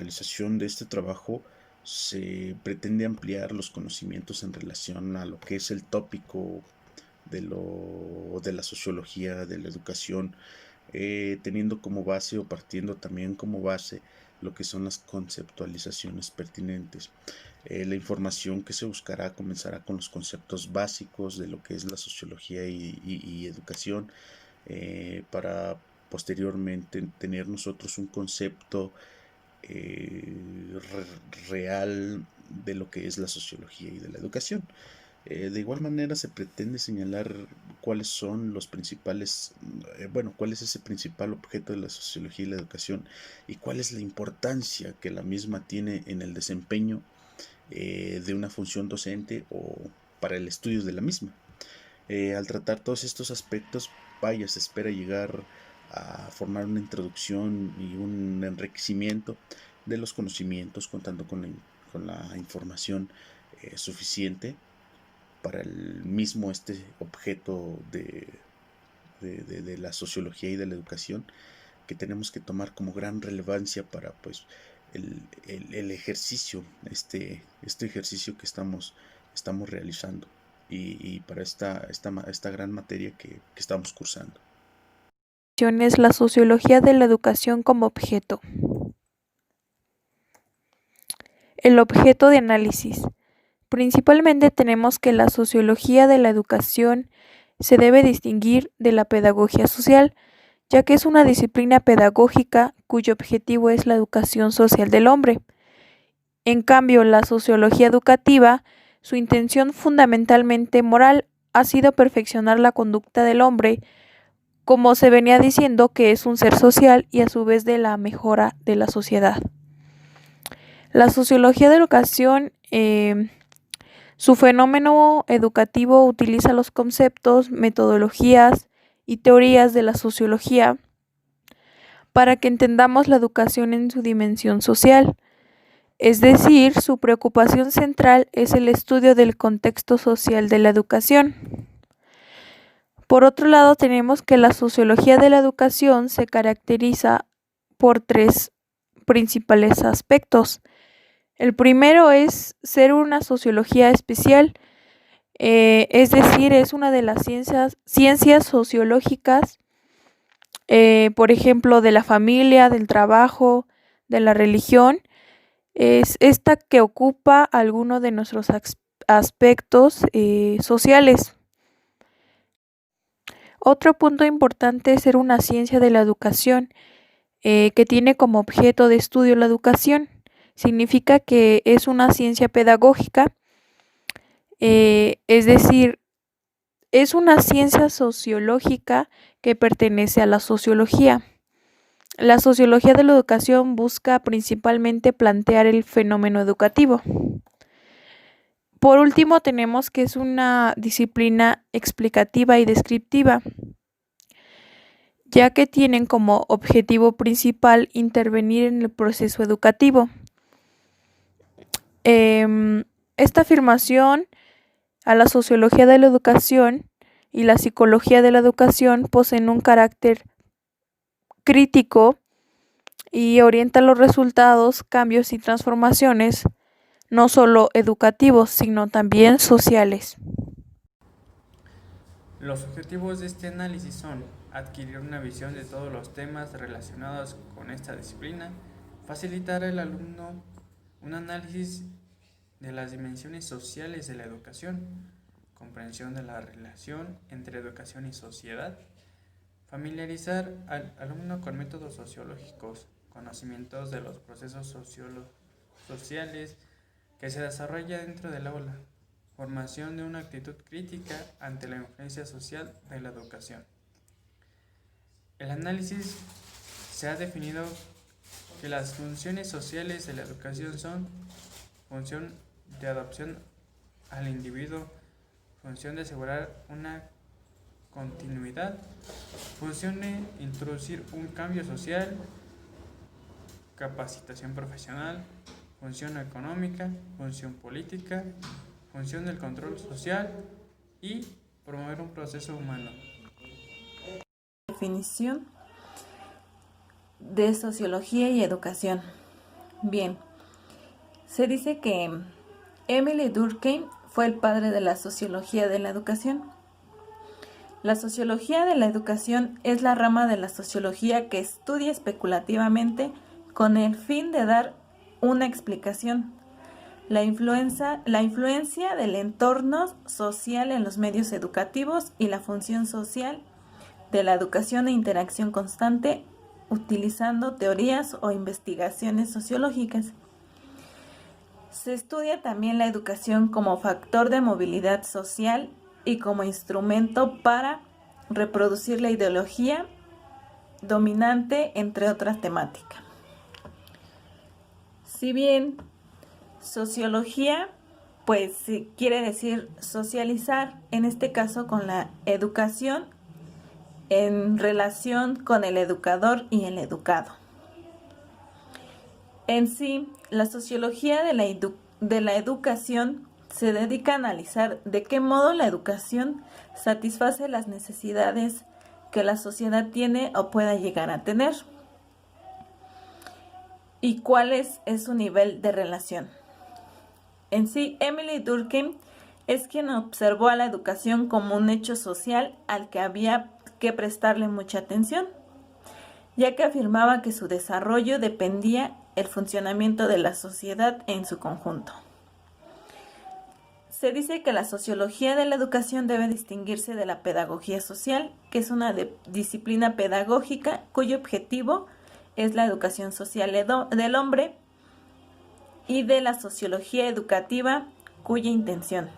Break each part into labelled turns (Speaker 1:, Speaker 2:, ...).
Speaker 1: realización de este trabajo se pretende ampliar los conocimientos en relación a lo que es el tópico de la sociología de la educación, teniendo como base o partiendo también como base lo que son las conceptualizaciones pertinentes. La información que se buscará comenzará con los conceptos básicos de lo que es la sociología y educación, para posteriormente tener nosotros un concepto real de lo que es la sociología y de la educación. De igual manera se pretende señalar cuáles son los principales, cuál es ese principal objeto de la sociología y la educación y cuál es la importancia que la misma tiene en el desempeño de una función docente o para el estudio de la misma. Al tratar todos estos aspectos, se espera llegar a formar una introducción y un enriquecimiento de los conocimientos, contando con la información suficiente para el mismo objeto de la sociología y de la educación, que tenemos que tomar como gran relevancia para pues el ejercicio, este ejercicio que estamos realizando y para esta gran materia que estamos cursando.
Speaker 2: Es la sociología de la educación como objeto. El objeto de análisis. Principalmente tenemos que la sociología de la educación se debe distinguir de la pedagogía social, ya que es una disciplina pedagógica cuyo objetivo es la educación social del hombre. En cambio, la sociología educativa, su intención fundamentalmente moral ha sido perfeccionar la conducta del hombre, como se venía diciendo que es un ser social y a su vez de la mejora de la sociedad. La sociología de educación, su fenómeno educativo utiliza los conceptos, metodologías y teorías de la sociología para que entendamos la educación en su dimensión social. Es decir, su preocupación central es el estudio del contexto social de la educación. Por otro lado, tenemos que la sociología de la educación se caracteriza por tres principales aspectos. El primero es ser una sociología especial, es decir, es una de las ciencias sociológicas, por ejemplo, de la familia, del trabajo, de la religión. Es esta que ocupa alguno de nuestros aspectos sociales. Otro punto importante es ser una ciencia de la educación, que tiene como objeto de estudio la educación. Significa que es una ciencia pedagógica, es decir, es una ciencia sociológica que pertenece a la sociología. La sociología de la educación busca principalmente plantear el fenómeno educativo. Por último, tenemos que es una disciplina explicativa y descriptiva, ya que tienen como objetivo principal intervenir en el proceso educativo. Esta afirmación a la sociología de la educación y la psicología de la educación poseen un carácter crítico y orienta los resultados, cambios y transformaciones, no solo educativos, sino también sociales.
Speaker 3: Los objetivos de este análisis son adquirir una visión de todos los temas relacionados con esta disciplina, facilitar al alumno un análisis de las dimensiones sociales de la educación, comprensión de la relación entre educación y sociedad, familiarizar al alumno con métodos sociológicos, conocimientos de los procesos sociales que se desarrollan dentro del aula, formación de una actitud crítica ante la influencia social de la educación. El análisis se ha definido que las funciones sociales de la educación son función de adaptación al individuo, función de asegurar una continuidad, función de introducir un cambio social, capacitación profesional, función económica, función política, función del control social y promover un proceso humano.
Speaker 4: Definición de sociología y educación. Bien, se dice que Emile Durkheim fue el padre de la sociología de la educación. La sociología de la educación es la rama de la sociología que estudia especulativamente con el fin de dar una explicación. La influencia del entorno social en los medios educativos y la función social de la educación e interacción constante utilizando teorías o investigaciones sociológicas. Se estudia también la educación como factor de movilidad social y como instrumento para reproducir la ideología dominante, entre otras temáticas. Si bien sociología, pues quiere decir socializar, en este caso con la educación en relación con el educador y el educado. En sí, la sociología de la educación se dedica a analizar de qué modo la educación satisface las necesidades que la sociedad tiene o pueda llegar a tener y cuál es su nivel de relación. En sí, Emile Durkheim es quien observó a la educación como un hecho social al que había que prestarle mucha atención, ya que afirmaba que su desarrollo dependía del funcionamiento de la sociedad en su conjunto. Se dice que la sociología de la educación debe distinguirse de la pedagogía social, que es una disciplina pedagógica cuyo objetivo es la educación social del hombre, y de la sociología educativa, cuya intención,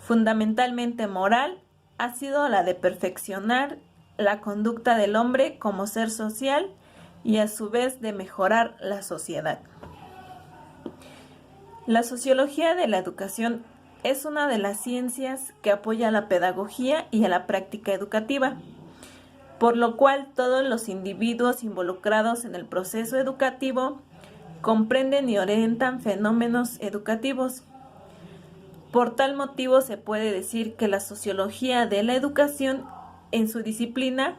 Speaker 4: fundamentalmente moral, ha sido la de perfeccionar la conducta del hombre como ser social y a su vez de mejorar la sociedad. La sociología de la educación es una de las ciencias que apoya a la pedagogía y a la práctica educativa, por lo cual todos los individuos involucrados en el proceso educativo comprenden y orientan fenómenos educativos. Por tal motivo se puede decir que la sociología de la educación en su disciplina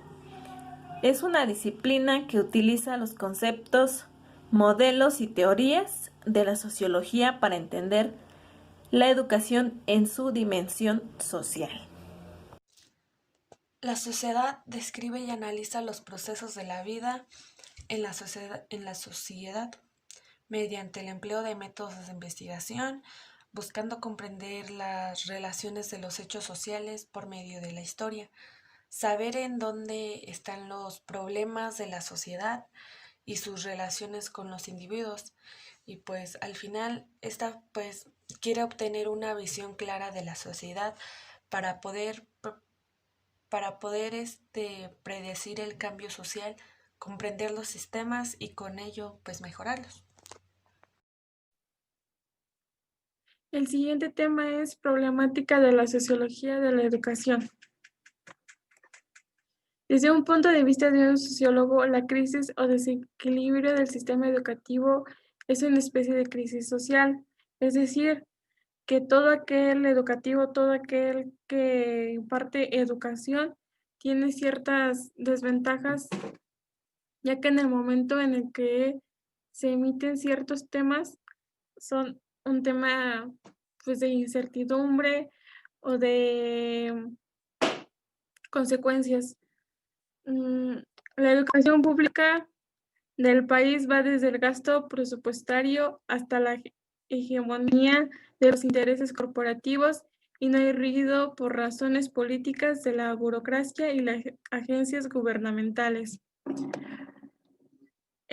Speaker 4: es una disciplina que utiliza los conceptos, modelos y teorías de la sociología para entender la educación en su dimensión social.
Speaker 5: La sociedad describe y analiza los procesos de la vida en la sociedad mediante el empleo de métodos de investigación, buscando comprender las relaciones de los hechos sociales por medio de la historia, saber en dónde están los problemas de la sociedad y sus relaciones con los individuos. Y pues al final esta pues quiere obtener una visión clara de la sociedad para poder predecir el cambio social, comprender los sistemas y con ello pues mejorarlos.
Speaker 2: El siguiente tema es problemática de la sociología de la educación. Desde un punto de vista de un sociólogo, la crisis o desequilibrio del sistema educativo es una especie de crisis social, es decir, que todo aquel educativo, todo aquel que imparte educación, tiene ciertas desventajas, ya que en el momento en el que se emiten ciertos temas, son un tema pues de incertidumbre o de consecuencias. La educación pública del país va desde el gasto presupuestario hasta la hegemonía de los intereses corporativos y no hay rigido por razones políticas de la burocracia y las agencias gubernamentales.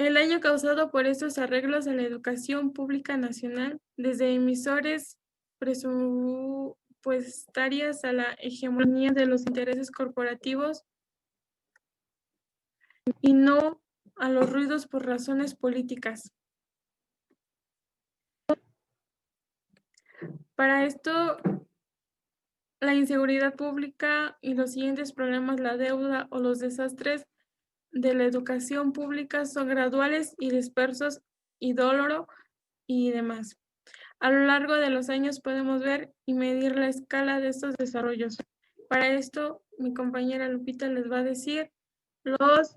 Speaker 2: El daño causado por estos arreglos a la educación pública nacional, desde emisores presupuestarias a la hegemonía de los intereses corporativos y no a los ruidos por razones políticas. Para esto, la inseguridad pública y los siguientes problemas, la deuda o los desastres de la educación pública son graduales y dispersos y doloro y demás. A lo largo de los años podemos ver y medir la escala de estos desarrollos. Para esto, mi compañera Lupita les va a decir los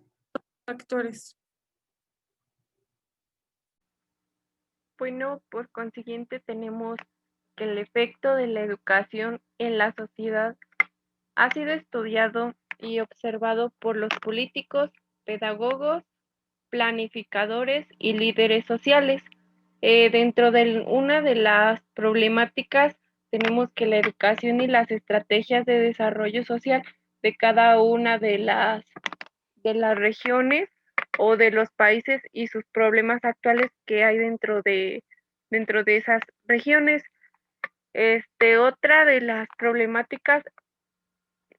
Speaker 2: factores. Bueno, por consiguiente tenemos que el efecto de la educación en la sociedad ha sido estudiado y observado por los políticos, pedagogos, planificadores y líderes sociales. Dentro de una de las problemáticas tenemos que la educación y las estrategias de desarrollo social de cada una de las regiones o de los países y sus problemas actuales que hay dentro de esas regiones. Otra de las problemáticas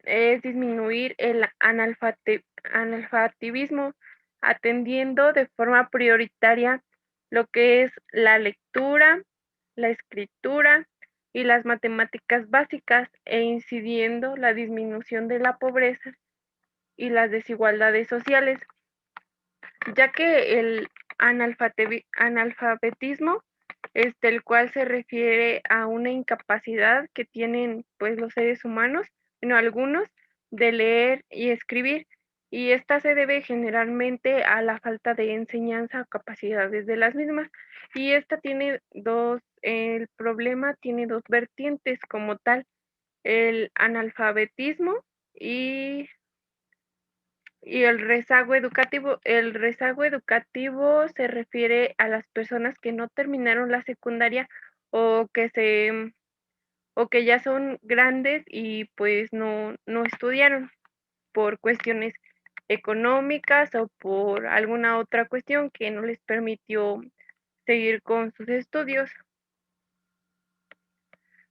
Speaker 2: es disminuir el analfabetismo, atendiendo de forma prioritaria lo que es la lectura, la escritura y las matemáticas básicas e incidiendo la disminución de la pobreza y las desigualdades sociales, ya que el analfabetismo, el cual se refiere a una incapacidad que tienen pues los seres humanos, bueno, algunos, de leer y escribir, y esta se debe generalmente a la falta de enseñanza o capacidades de las mismas, y esta tiene el problema tiene dos vertientes como tal, el analfabetismo y el rezago educativo se refiere a las personas que no terminaron la secundaria o o que ya son grandes y pues no estudiaron por cuestiones económicas o por alguna otra cuestión que no les permitió seguir con sus estudios.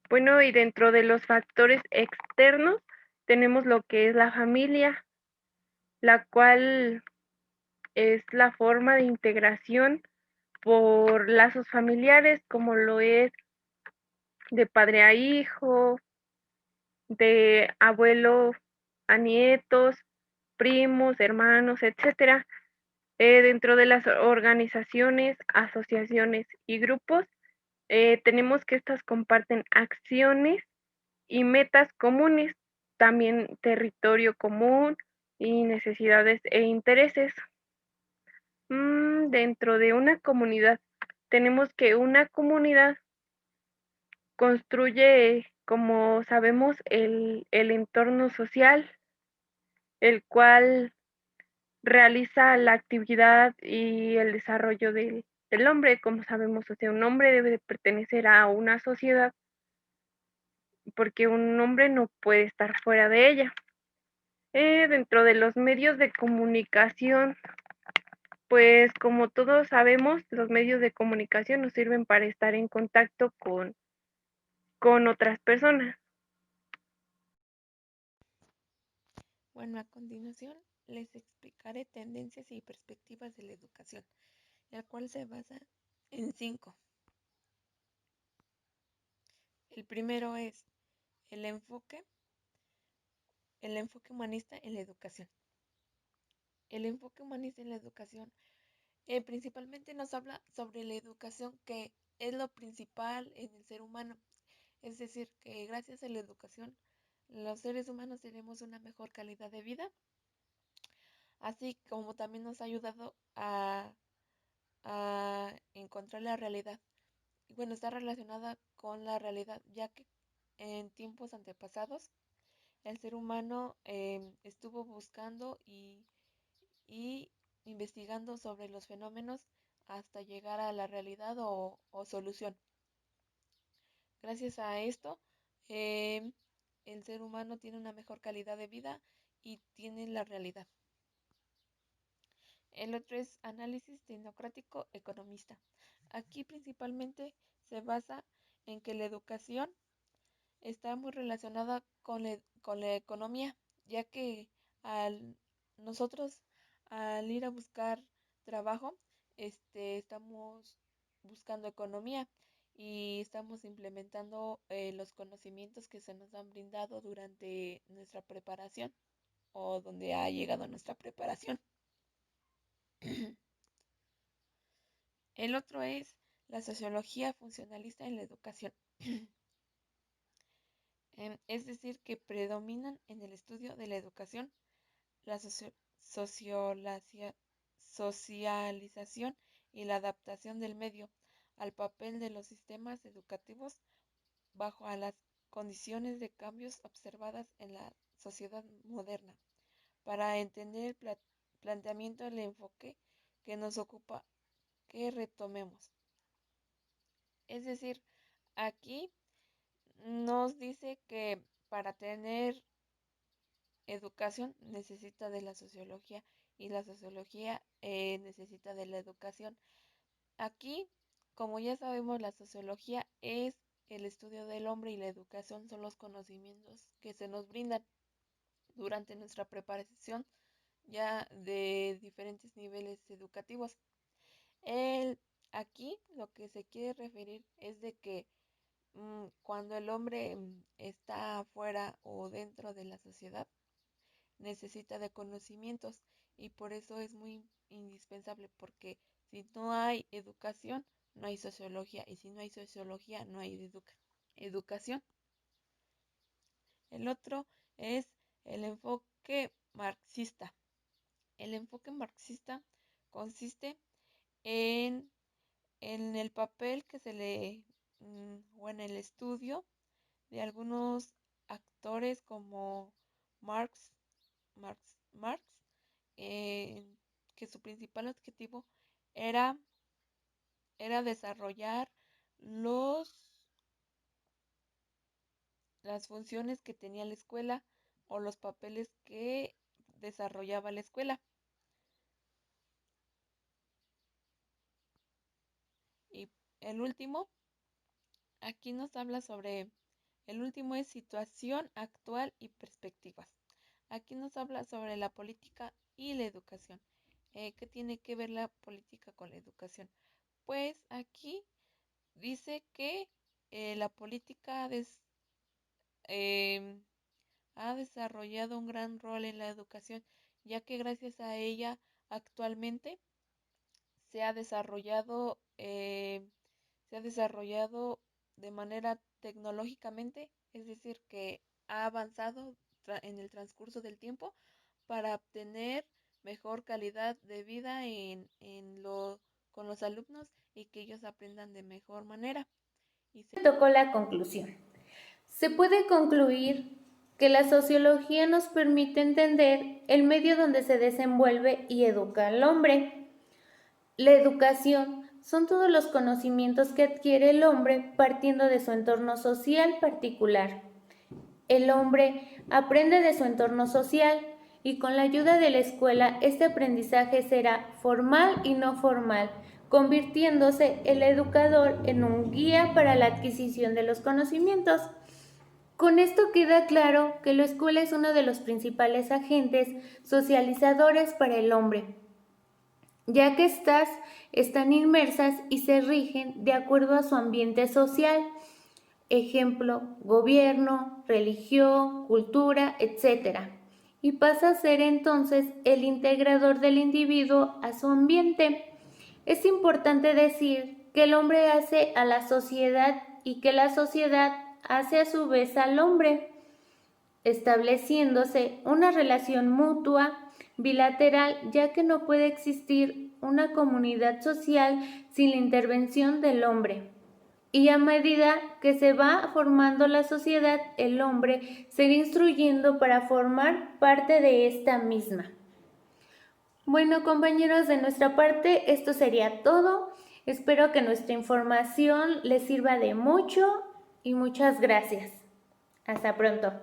Speaker 2: Bueno, y dentro de los factores externos tenemos lo que es la familia, la cual es la forma de integración por lazos familiares, como lo es de padre a hijo, de abuelo a nietos, primos, hermanos, etcétera. Dentro de las organizaciones, asociaciones y grupos, tenemos que estas comparten acciones y metas comunes, también territorio común y necesidades e intereses. Dentro de una comunidad, tenemos que una comunidad construye, como sabemos, el entorno social, el cual realiza la actividad y el desarrollo del hombre. Como sabemos, o sea, un hombre debe de pertenecer a una sociedad porque un hombre no puede estar fuera de ella. Dentro de los medios de comunicación, pues como todos sabemos, los medios de comunicación nos sirven para estar en contacto con otras personas.
Speaker 6: Bueno, a continuación les explicaré tendencias y perspectivas de la educación, la cual se basa en 5. El primero es el enfoque, el enfoque humanista en la educación. El enfoque humanista en la educación principalmente nos habla sobre la educación que es lo principal en el ser humano. Es decir, que gracias a la educación los seres humanos tenemos una mejor calidad de vida, así como también nos ha ayudado a encontrar la realidad. Y bueno, está relacionada con la realidad, ya que en tiempos antepasados el ser humano estuvo buscando y investigando sobre los fenómenos hasta llegar a la realidad o solución. Gracias a esto, el ser humano tiene una mejor calidad de vida y tiene la realidad. El otro es análisis tecnocrático economista. Aquí principalmente se basa en que la educación está muy relacionada con la economía, ya que al nosotros al ir a buscar trabajo, estamos buscando economía y estamos implementando los conocimientos que se nos han brindado durante nuestra preparación o donde ha llegado nuestra preparación. El otro es la sociología funcionalista en la educación. Es decir, que predominan en el estudio de la educación la socialización y la adaptación del medio, al papel de los sistemas educativos bajo a las condiciones de cambios observadas en la sociedad moderna. Para entender el planteamiento del enfoque que nos ocupa, que retomemos. Es decir, aquí nos dice que para tener educación necesita de la sociología y la sociología necesita de la educación. Aquí, como ya sabemos, la sociología es el estudio del hombre y la educación son los conocimientos que se nos brindan durante nuestra preparación ya de diferentes niveles educativos. Aquí lo que se quiere referir es de que cuando el hombre está fuera o dentro de la sociedad, necesita de conocimientos y por eso es muy indispensable porque si no hay educación, no hay sociología y si no hay sociología, no hay educación. El otro es el enfoque marxista. El enfoque marxista consiste en, en el papel que se le o en el estudio de algunos actores como Marx, que su principal objetivo era, era desarrollar las funciones que tenía la escuela o los papeles que desarrollaba la escuela. Y el último, aquí nos habla sobre, el último es situación actual y perspectivas. Aquí nos habla sobre la política y la educación. ¿Qué tiene que ver la política con la educación? Pues aquí dice que la política ha desarrollado un gran rol en la educación, ya que gracias a ella actualmente se ha desarrollado, se ha desarrollado de manera tecnológicamente, es decir, que ha avanzado en el transcurso del tiempo para obtener mejor calidad de vida con los alumnos y que ellos aprendan de mejor manera.
Speaker 7: Tocó la conclusión. Se puede concluir que la sociología nos permite entender el medio donde se desenvuelve y educa al hombre. La educación son todos los conocimientos que adquiere el hombre partiendo de su entorno social particular. El hombre aprende de su entorno social y con la ayuda de la escuela este aprendizaje será formal y no formal, convirtiéndose el educador en un guía para la adquisición de los conocimientos. Con esto queda claro que la escuela es uno de los principales agentes socializadores para el hombre, ya que éstas están inmersas y se rigen de acuerdo a su ambiente social, ejemplo, gobierno, religión, cultura, etc. Y pasa a ser entonces el integrador del individuo a su ambiente. Es importante decir que el hombre hace a la sociedad y que la sociedad hace a su vez al hombre, estableciéndose una relación mutua, bilateral, ya que no puede existir una comunidad social sin la intervención del hombre. Y a medida que se va formando la sociedad, el hombre se irá instruyendo para formar parte de esta misma. Bueno, compañeros, de nuestra parte esto sería todo. Espero que nuestra información les sirva de mucho y muchas gracias. Hasta pronto.